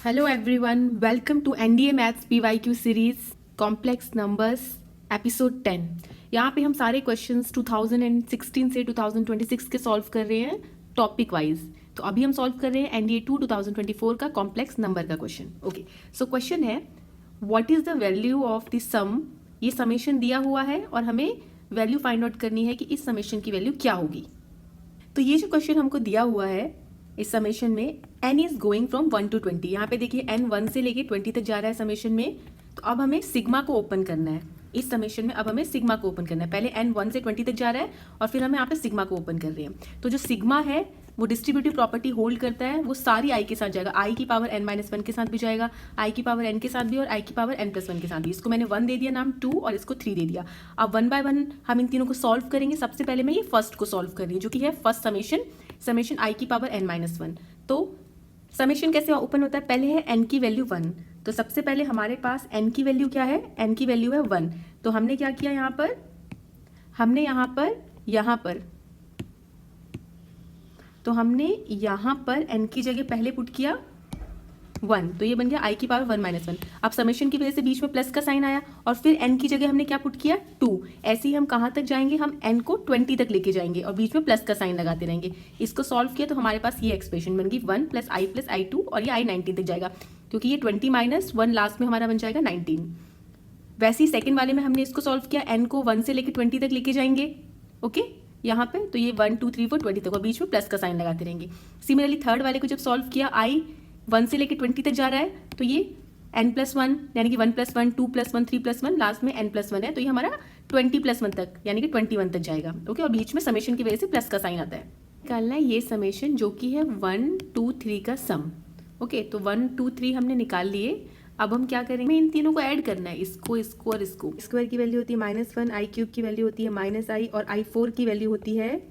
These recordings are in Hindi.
Hello everyone, welcome to NDA Maths PYQ series Complex Numbers episode 10। यहाँ पे हम सारे क्वेश्चंस 2016 से 2026 के सॉल्व कर रहे हैं टॉपिक वाइज। तो अभी हम सॉल्व कर रहे हैं NDA 2 2024 का कॉम्प्लेक्स नंबर का क्वेश्चन। ओके, सो क्वेश्चन है what is the value of the sum. ये समेशन दिया हुआ है और हमें वैल्यू फाइंड आउट करनी है कि इस समेशन की वैल्यू क्या होगी। तो ये जो क्वेश्चन हमको दिया हुआ है इस समेशन में n is going from 1 to 20। यहाँ पे देखिए n 1 से लेके 20 तक जा रहा है समेशन में। तो अब हमें सिग्मा को ओपन करना है इस समेशन में। अब हमें सिग्मा को ओपन करना है। पहले n 1 से 20 तक जा रहा है और फिर हमें यहाँ पे सिग्मा को ओपन कर रहे हैं। तो जो सिग्मा है वो डिस्ट्रीब्यूटिव प्रॉपर्टी होल्ड करता है, वो सारी i के साथ जाएगा। i की पावर n-1 के साथ भी जाएगा, i की पावर n के साथ भी और i की पावर n+1 के साथ भी। इसको मैंने 1 दे दिया नाम 2 और इसको 3 दे दिया। अब 1 बाय 1 हम इन तीनों को सॉल्व करेंगे। सबसे पहले मैं ये फर्स्ट को सॉल्व कर रही हूँ जो कि है फर्स्ट समेशन i की पावर n-1। तो समेशन कैसे ओपन होता है, पहले है n की वैल्यू 1। तो सबसे पहले हमारे पास n की वैल्यू क्या है, n की वैल्यू है 1। तो हमने क्या किया यहाँ पर, हमने यहाँ पर n की जगह पहले पुट किया 1। तो ये बन गया i की पावर 1-1। अब समेशन की वजह से बीच में प्लस का साइन आया और फिर n की जगह हमने क्या पुट किया 2। ऐसे ही हम कहाँ तक जाएंगे, हम n को 20 तक लेके जाएंगे और बीच में प्लस का साइन लगाते रहेंगे। इसको सॉल्व किया तो हमारे पास ये एक्सप्रेशन बन गई 1 + i + i2 और ये i 19 तक जाएगा क्योंकि ये 20 - 1 लास्ट में हमारा बन जाएगा 19। वैसे ही सेकेंड वाले में हमने इसको सॉल्व किया, n को 1 से लेके 20 तक लेके जाएंगे। ओके, यहाँ पे तो ये 1 2 3 4 20 तक और बीच में प्लस का साइन लगाते रहेंगे। सिमिलरली थर्ड वाले को जब सॉल्व किया, i 1 से लेके 20 तक जा रहा है तो ये n+1 यानी कि 1+1 2+1 3+1 लास्ट में n+1 है। तो ये हमारा 20+1 तक यानी कि 21 तक जाएगा। ओके, और बीच में समेशन की वजह से प्लस का साइन आता है। निकालना है ये समेशन जो कि है 1 2 3 का सम। ओके, तो 1 2 3 हमने निकाल लिए। अब हम क्या करेंगे, इन तीनों को ऐड करना है, इसको और इसको। स्क्वायर की वैल्यू होती है -1, i³ की वैल्यू होती है -i और i4 की वैल्यू होती है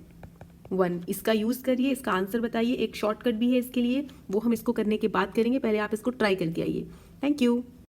1। इसका यूज़ करिए, इसका आंसर बताइए। एक शॉर्टकट भी है इसके लिए, वो हम इसको करने के बाद करेंगे। पहले आप इसको ट्राई करके आइए। Thank you.